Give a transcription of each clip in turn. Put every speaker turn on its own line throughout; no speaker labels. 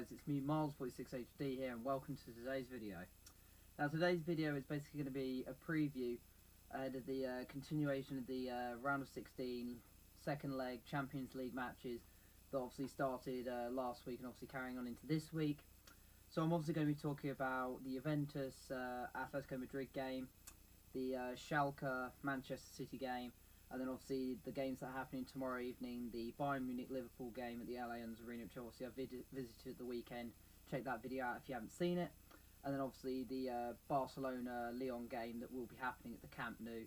guys, it's me Miles46HD here and welcome to today's video. Now today's video is basically going to be a preview ahead of the continuation of the round of 16 second leg Champions League matches that obviously started last week and obviously carrying on into this week. So I'm obviously going to be talking about the Juventus Atletico Madrid game, the Schalke Manchester City game, and then obviously the games that are happening tomorrow evening, the Bayern Munich-Liverpool game at the Allianz Arena, which obviously I visited at the weekend. Check that video out if you haven't seen it. And then obviously the Barcelona-Lyon game that will be happening at the Camp Nou.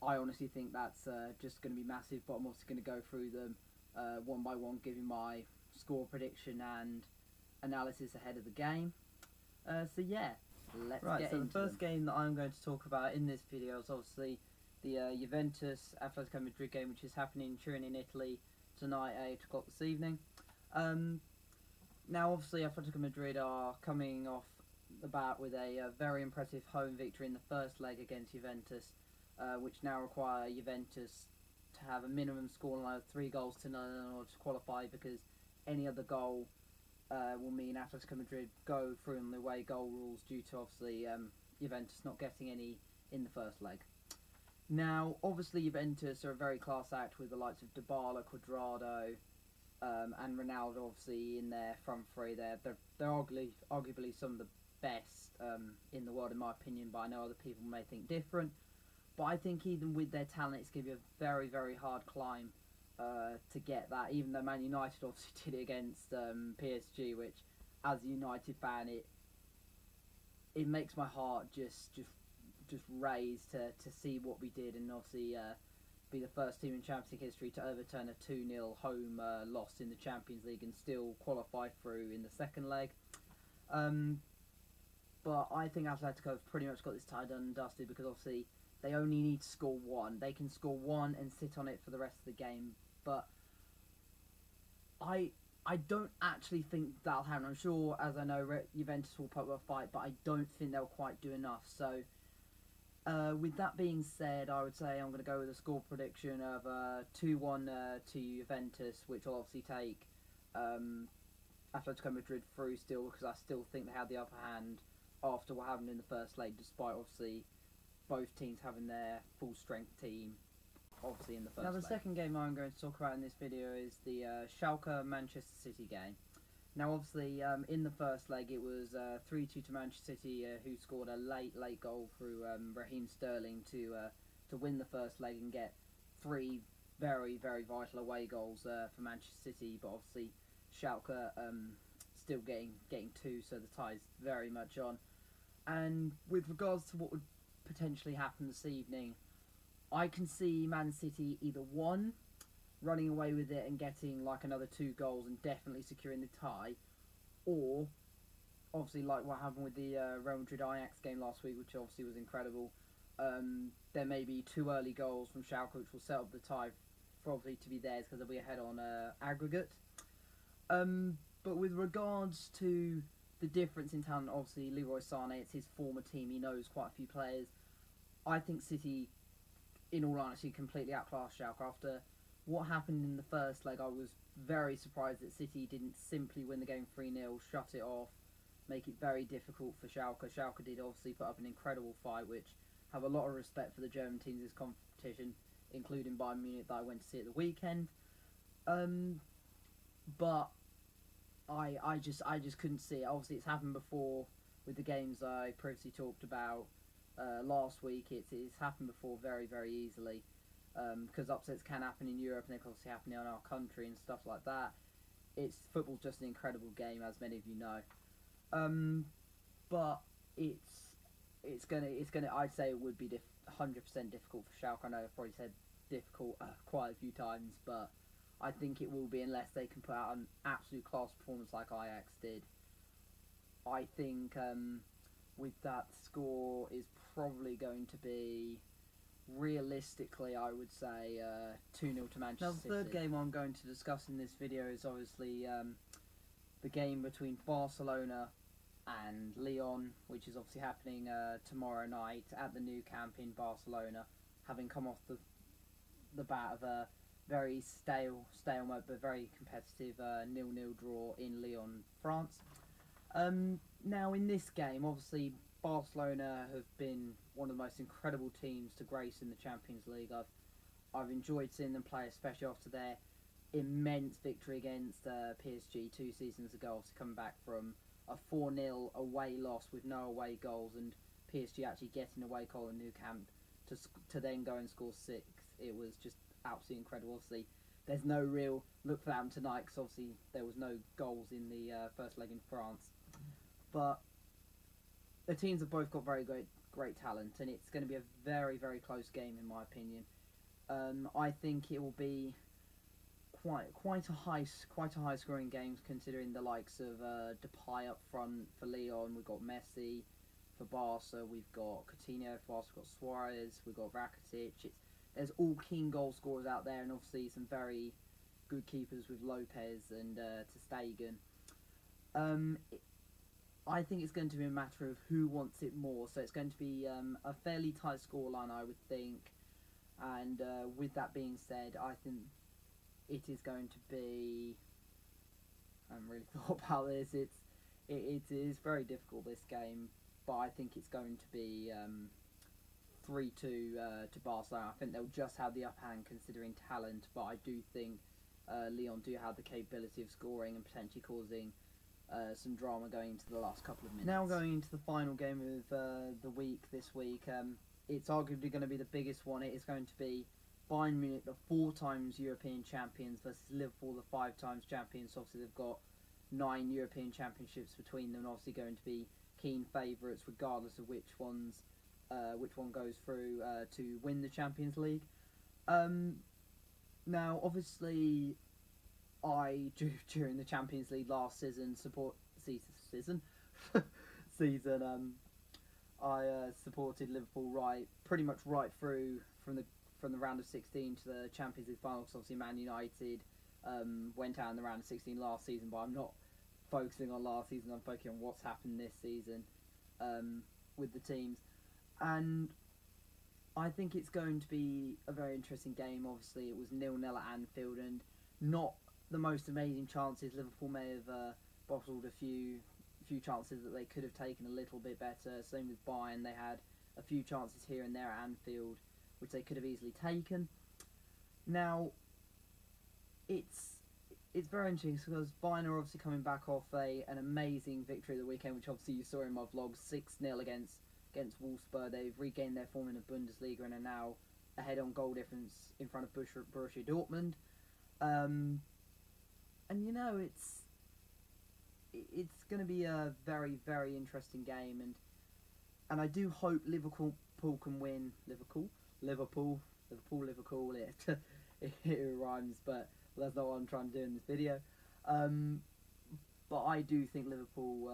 I honestly think that's just going to be massive, but I'm also going to go through them one by one, giving my score prediction and analysis ahead of the game. So yeah, let's get into the first game that I'm going to talk about in this video is obviously the Juventus Atletico Madrid game, which is happening in Turin in Italy tonight at 8 o'clock this evening. Now obviously Atletico Madrid are coming off the bat with a very impressive home victory in the first leg against Juventus, which now require Juventus to have a minimum scoreline of 3 goals to none in order to qualify, because any other goal will mean Atletico Madrid go through on the away goal rules due to obviously Juventus not getting any in the first leg. Now, obviously, Juventus are a very class act with the likes of Dybala, Cuadrado, and Ronaldo, obviously, in their front three. They're arguably some of the best in the world, in my opinion, but I know other people may think different. But I think even with their talent, it's going to be a very, very hard climb to get that, even though Man United obviously did it against PSG, which, as a United fan, it makes my heart just raise to see what we did, and obviously be the first team in Champions League history to overturn a 2-0 home loss in the Champions League and still qualify through in the second leg. But I think Atletico have pretty much got this tied and dusted, because obviously they only need to score one. They can score one and sit on it for the rest of the game, but I don't actually think that'll happen. I'm sure, as I know, Juventus will put up a fight, but I don't think they'll quite do enough. So with that being said, I would say I'm going to go with a score prediction of 2-1 to Juventus, which will obviously take Atletico Madrid through still, because I still think they had the upper hand after what happened in the first leg, despite obviously both teams having their full strength team obviously in the first leg. Now the second game I'm going to talk about in this video is the Schalke Manchester City game. Now obviously in the first leg it was 3-2 to Manchester City, who scored a late goal through Raheem Sterling to win the first leg and get 3 very, very vital away goals for Manchester City, but obviously Schalke still getting 2, so the tie's very much on. And with regards to what would potentially happen this evening, I can see Man City either 1, running away with it and getting like another 2 goals and definitely securing the tie, or obviously like what happened with the Real Madrid Ajax game last week, which obviously was incredible. There may be 2 early goals from Schalke, which will set up the tie probably to be theirs, because they'll be ahead on aggregate. But with regards to the difference in talent, obviously Leroy Sané, it's his former team, he knows quite a few players. I think City, in all honesty, completely outclassed Schalke. After what happened in the first leg, I was very surprised that City didn't simply win the game 3-0, shut it off, make it very difficult for Schalke. Schalke did obviously put up an incredible fight, which have a lot of respect for the German teams in this competition, including Bayern Munich that I went to see at the weekend. But I just couldn't see it. Obviously it's happened before with the games I previously talked about last week. It's happened before very, very easily, because upsets can happen in Europe and they can obviously happen in our country and stuff like that. Football's just an incredible game, as many of you know. But it's gonna I'd say it would be 100% difficult for Schalke. I know I've probably said difficult quite a few times, but I think it will be, unless they can put out an absolute class performance like Ajax did. I think with that, score is probably going to be, realistically, I would say 2-0 to Manchester City. Now the third game I'm going to discuss in this video is obviously the game between Barcelona and Lyon, which is obviously happening tomorrow night at the Nou Camp in Barcelona, having come off the bat of a very stalemate, but very competitive 0-0 draw in Lyon, France. Now in this game, obviously Barcelona have been one of the most incredible teams to grace in the Champions League. I've enjoyed seeing them play, especially after their immense victory against PSG 2 seasons ago, obviously coming back from a 4-0 away loss with no away goals, and PSG actually getting away goal in Nou Camp to then go and score 6. It was just absolutely incredible. Obviously, there's no real look for them tonight because obviously there was no goals in the first leg in France. But the teams have both got very great talent, and it's going to be a very, very close game in my opinion. I think it will be quite a high scoring game, considering the likes of Depay up front for Lyon. We've got Messi for Barca. We've got Coutinho for Barca. We've got Suarez. We've got Rakitic. There's all keen goal scorers out there, and obviously some very good keepers with Lopez and ter Stegen. I think it's going to be a matter of who wants it more. So it's going to be a fairly tight scoreline, I would think. And with that being said, I think it is going to be. I haven't really thought about this. It is very difficult, this game, but I think it's going to be 3-2 to Barcelona. I think they'll just have the upper hand considering talent, but I do think Lyon do have the capability of scoring and potentially causing some drama going into the last couple of minutes. Now going into the final game of the week this week, it's arguably going to be the biggest one. It is going to be Bayern Munich, the 4 times European champions, versus Liverpool, the 5 times champions. Obviously, they've got 9 European championships between them. Obviously, going to be keen favourites, regardless of which one goes through to win the Champions League. Now, obviously, during the Champions League last season, I supported Liverpool pretty much right through from the round of 16 to the Champions League final. Because obviously Man United went out in the round of 16 last season, but I'm not focusing on last season. I'm focusing on what's happened this season with the teams, and I think it's going to be a very interesting game. Obviously, it was 0-0 at Anfield, and not the most amazing chances. Liverpool may have bottled a few chances that they could have taken a little bit better. Same with Bayern, they had a few chances here and there at Anfield which they could have easily taken. Now, it's very interesting because Bayern are obviously coming back off an amazing victory at the weekend, which obviously you saw in my vlog, 6-0 against Wolfsburg. They've regained their form in the Bundesliga and are now ahead on goal difference in front of Borussia Dortmund. And you know, it's going to be a very, very interesting game, and I do hope Liverpool can win. Liverpool. It rhymes, but that's not what I'm trying to do in this video. But I do think Liverpool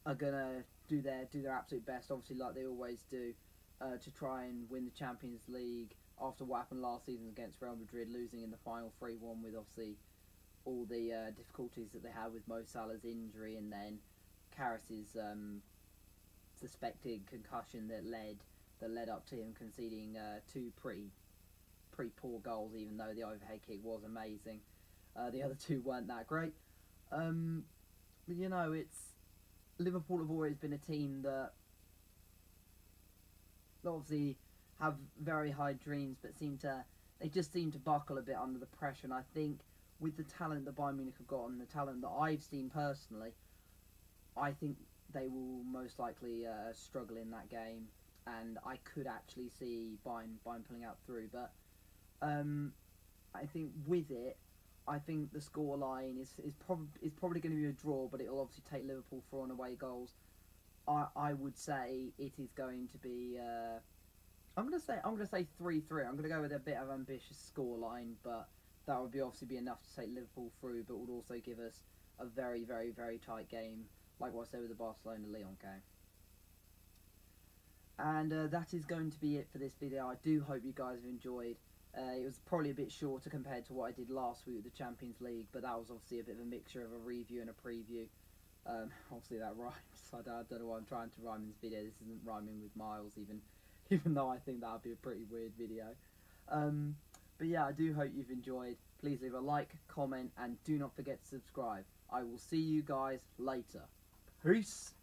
are gonna do their absolute best, obviously like they always do, to try and win the Champions League after what happened last season against Real Madrid, losing in the final 3-1 with obviously all the difficulties that they had with Mo Salah's injury, and then Karas's suspected concussion that led up to him conceding 2 pretty poor goals, even though the overhead kick was amazing. The other 2 weren't that great. But you know, Liverpool have always been a team that obviously have very high dreams, but they just seem to buckle a bit under the pressure. And I think with the talent that Bayern Munich have got and the talent that I've seen personally, I think they will most likely struggle in that game, and I could actually see Bayern pulling out through. But I think with it, I think the scoreline is probably going to be a draw, but it'll obviously take Liverpool 4 on away goals. I would say it is going to be. I'm gonna say 3-3. I'm gonna go with a bit of ambitious scoreline, but that would obviously be enough to take Liverpool through, but would also give us a very, very, very tight game, like what I said with the Barcelona-Lyon game. And that is going to be it for this video. I do hope you guys have enjoyed. It was probably a bit shorter compared to what I did last week with the Champions League, but that was obviously a bit of a mixture of a review and a preview. Obviously that rhymes. I don't know what I'm trying to rhyme in this video. This isn't rhyming with miles, even though I think that would be a pretty weird video. But But yeah, I do hope you've enjoyed. Please leave a like, comment, and do not forget to subscribe. I will see you guys later. Peace!